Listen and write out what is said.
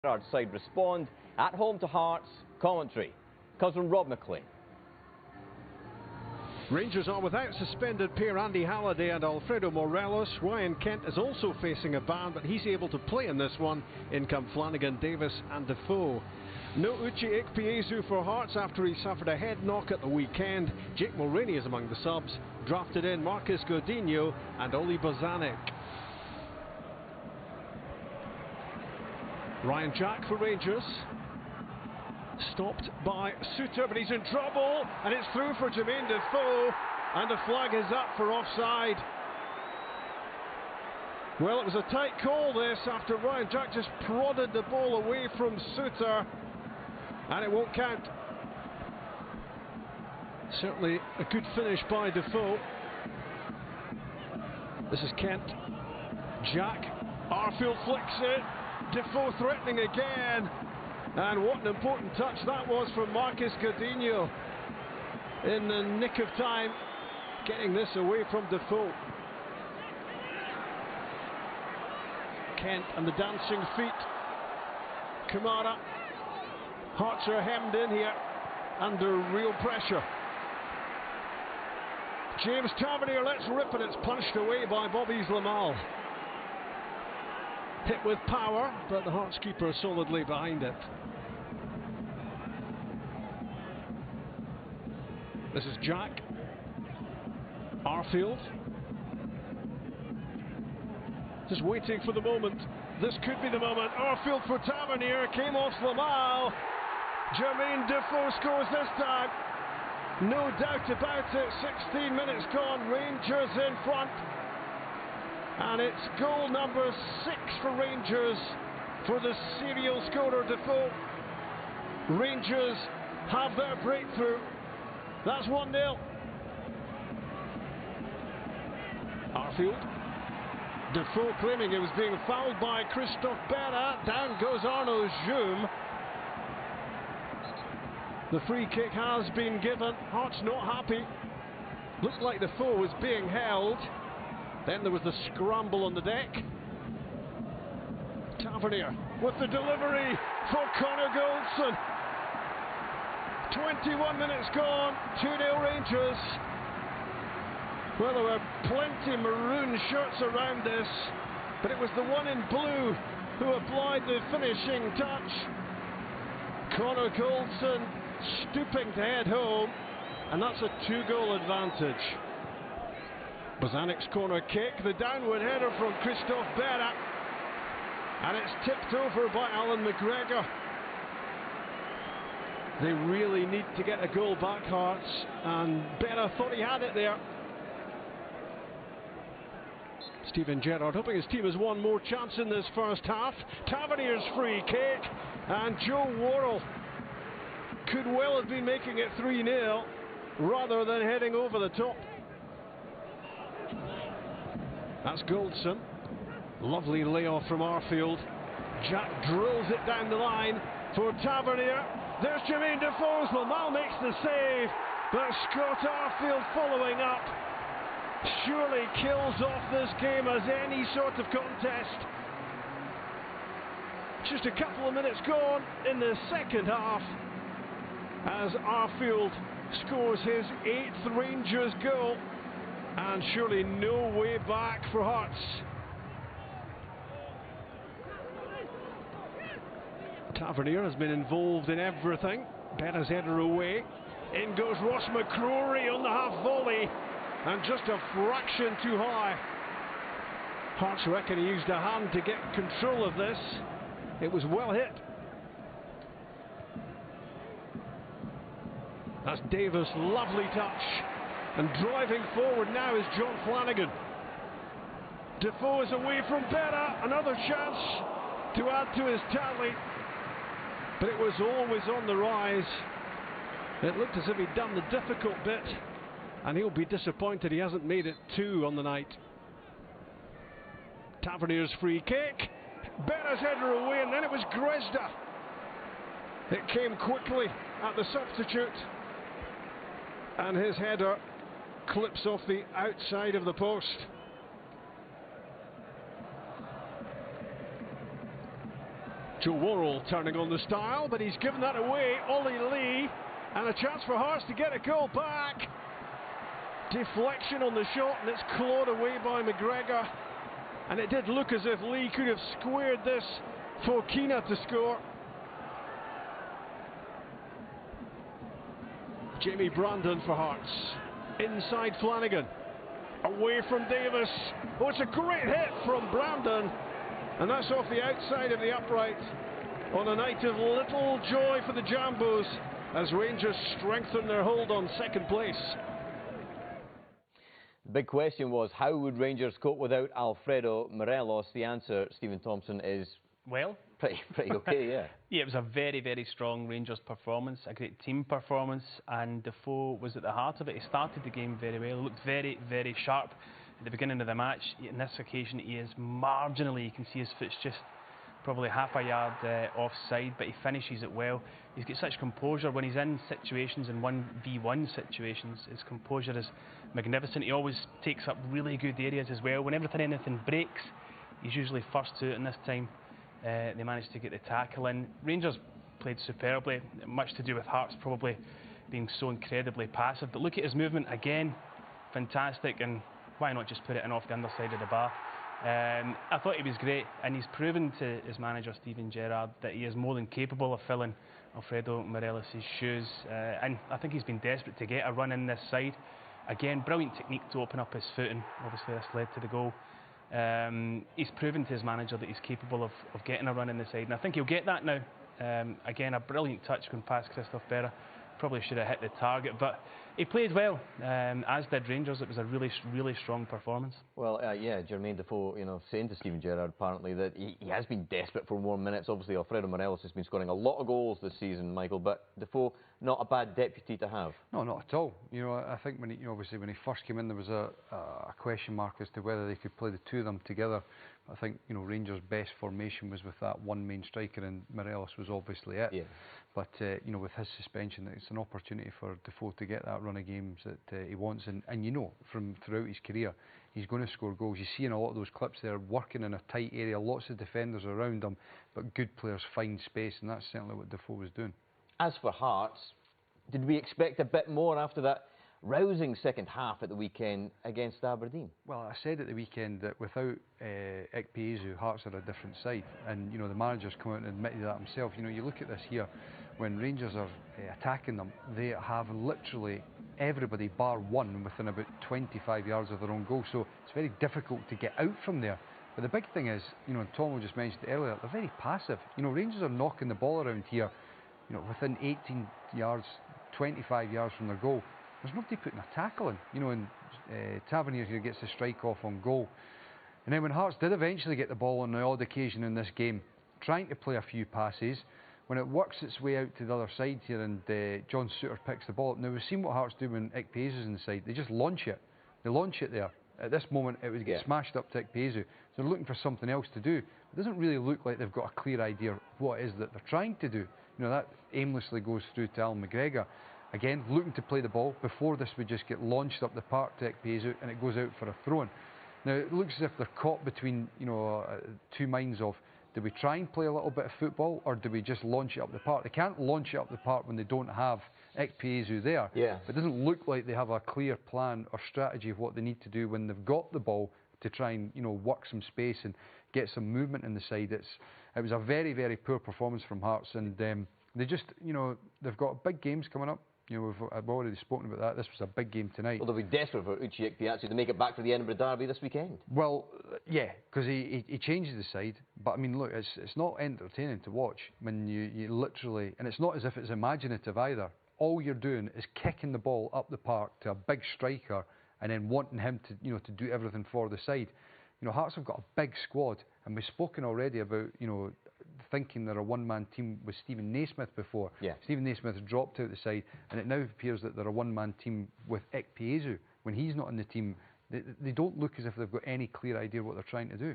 Gerrard's side respond. At home to Hearts, commentary comes from Rob McLean. Rangers are without suspended pair Andy Halliday and Alfredo Morelos. Ryan Kent is also facing a ban, but he's able to play in this one. In come Flanagan, Davis and Defoe. No Uche Ikpeazu for Hearts after he suffered a head knock at the weekend. Jake Mulroney is among the subs. Drafted in Marcus Godinho and Oli Bozanic. Ryan Jack for Rangers. Stopped by Suter, but he's in trouble, and it's through for Jermaine Defoe, and the flag is up for offside. Well, it was a tight call this, after Ryan Jack just prodded the ball away from Suter, and it won't count. Certainly a good finish by Defoe. This is Kent. Jack. Arfield flicks it. Defoe threatening again. And what an important touch that was from Marcus Godinho. In the nick of time, getting this away from Defoe. Kent and the dancing feet. Kamara. Hearts are hemmed in here under real pressure. James Tavernier lets rip, and it's punched away by Bobby's Lamal. Hit with power, but the Hearts keeper solidly behind it. This is Jack. Arfield. Just waiting for the moment. This could be the moment. Arfield for Tavernier. Came off Lamal. Jermaine Defoe scores this time. No doubt about it. 16 minutes gone. Rangers in front. And it's goal number 6 for Rangers for the serial scorer Defoe. Rangers have their breakthrough. That's 1-0. Arfield. Defoe claiming he was being fouled by Christophe Berra. Down goes Arnaud Joum. The free kick has been given. Hearts not happy. Looked like Defoe was being held. Then there was the scramble on the deck. Tavernier with the delivery for Connor Goldson. 21 minutes gone, 2-0 Rangers. Well, there were plenty maroon shirts around this, but it was the one in blue who applied the finishing touch. Connor Goldson stooping to head home, and that's a 2-goal advantage. Bozanic's corner kick, the downward header from Christophe Berra, and it's tipped over by Alan McGregor. They really need to get a goal back, Hearts, and Berra thought he had it there. Steven Gerrard hoping his team has one more chance in this first half. Tavernier's free kick, and Joe Worrell could well have been making it 3-0 rather than heading over the top. That's Goldson. Lovely layoff from Arfield. Jack drills it down the line for Tavernier. There's Jermaine Defoe. Lamal makes the save, but Scott Arfield following up surely kills off this game as any sort of contest. Just a couple of minutes gone in the second half as Arfield scores his 8th Rangers goal, and surely no way back for Hearts. Tavernier has been involved in everything. Berra's header away. In goes Ross McCrory on the half volley, and just a fraction too high. Hearts reckon he used a hand to get control of this. It was well hit. That's Davis, lovely touch. And driving forward now is John Flanagan. Defoe is away from Berra, another chance to add to his tally. But it was always on the rise. It looked as if he'd done the difficult bit, and he'll be disappointed he hasn't made it 2 on the night. Tavernier's free kick. Berra's header away, and then it was Grezda. It came quickly at the substitute, and his header clips off the outside of the post. Joe Worrell turning on the style, but he's given that away. Ollie Lee, and a chance for Hearts to get a goal back. Deflection on the shot, and it's clawed away by McGregor. And it did look as if Lee could have squared this for Keena to score. Jamie Brandon for Hearts. Inside Flanagan. Away from Davis. Oh, it's a great hit from Brandon. And that's off the outside of the upright. On a night of little joy for the Jambos as Rangers strengthen their hold on second place. The big question was, how would Rangers cope without Alfredo Morelos? The answer, Stephen Thompson, is... well, pretty okay, yeah. Yeah, it was a very, very strong Rangers performance, a great team performance, and Defoe was at the heart of it. He started the game very well, looked very, very sharp at the beginning of the match. On this occasion, he is marginally, you can see his foot's just probably half a yard offside, but he finishes it well. He's got such composure when he's in situations, in 1v1 situations. His composure is magnificent. He always takes up really good areas as well. Whenever anything breaks, he's usually first to it, and this time they managed to get the tackle in. Rangers played superbly, much to do with Hearts probably being so incredibly passive. But look at his movement again, fantastic, and why not just put it in off the underside of the bar? I thought he was great, and he's proven to his manager Steven Gerrard that he is more than capable of filling Alfredo Morelos' shoes, and I think he's been desperate to get a run in this side. Again, brilliant technique to open up his foot, and obviously this led to the goal. He's proven to his manager that he's capable of getting a run in the side, and I think he'll get that now. Again, a brilliant touch going past Christophe Berra. Probably should have hit the target, but he played well, as did Rangers. It was a really, really strong performance. Well, yeah, Jermaine Defoe, you know, saying to Steven Gerrard apparently that he has been desperate for more minutes. Obviously, Alfredo Morelos has been scoring a lot of goals this season, Michael, but Defoe, not a bad deputy to have. No, not at all. You know, I think when he, obviously when he first came in, there was a question mark as to whether they could play the two of them together. I think, you know, Rangers' best formation was with that one main striker, and Morelos was obviously it. Yeah. But, you know, with his suspension, it's an opportunity for Defoe to get that run of games that he wants. And you know, from throughout his career, he's going to score goals. You see in a lot of those clips there, working in a tight area, lots of defenders around him, but good players find space, and that's certainly what Defoe was doing. As for Hearts, did we expect a bit more after that rousing second half at the weekend against Aberdeen? Well, I said at the weekend that without Ekpeazu, Hearts are a different side, and you know the manager's come out and admitted that himself. You know, you look at this here, when Rangers are attacking them, they have literally everybody bar one within about 25 yards of their own goal, so it's very difficult to get out from there. But the big thing is, you know, Tom just mentioned it earlier, they're very passive. You know, Rangers are knocking the ball around here, you know, within 18 yards, 25 yards from their goal. There's nobody putting a tackle in, you know, and Tavernier here gets the strike off on goal. And then when Hearts did eventually get the ball on the odd occasion in this game, trying to play a few passes, when it works its way out to the other side here and John Souttar picks the ball up. Now we've seen what Hearts do when Ekpeazu's in the side. They just launch it. They launch it there. At this moment it would get smashed up to Ekpeazu. So they're looking for something else to do. It doesn't really look like they've got a clear idea of what it is that they're trying to do. You know, that aimlessly goes through to Alan McGregor. Again, looking to play the ball. Before this would just get launched up the park to Ekpeazu and it goes out for a throw-in. Now it looks as if they're caught between, you know, two minds of, do we try and play a little bit of football or do we just launch it up the park? They can't launch it up the park when they don't have Ekpeazu there. Yeah. It doesn't look like they have a clear plan or strategy of what they need to do when they've got the ball to try and, you know, work some space and get some movement in the side. It was a very, very poor performance from Hearts, and they just, you know, they've got big games coming up. You know, I've already spoken about that. This was a big game tonight. Well, they'll be desperate for Uche Ekpeazu to make it back for the Edinburgh Derby this weekend. Well, yeah, because he changes the side. But, I mean, look, it's not entertaining to watch when you literally... And it's not as if it's imaginative either. All you're doing is kicking the ball up the park to a big striker and then wanting him to, you know, to do everything for the side. You know, Hearts have got a big squad, and we've spoken already about, you know, thinking they're a one-man team with Stephen Naismith before. Yeah. Stephen Naismith dropped out the side, and it now appears that they're a one-man team with Ekpeazu. When he's not in the team, they don't look as if they've got any clear idea what they're trying to do.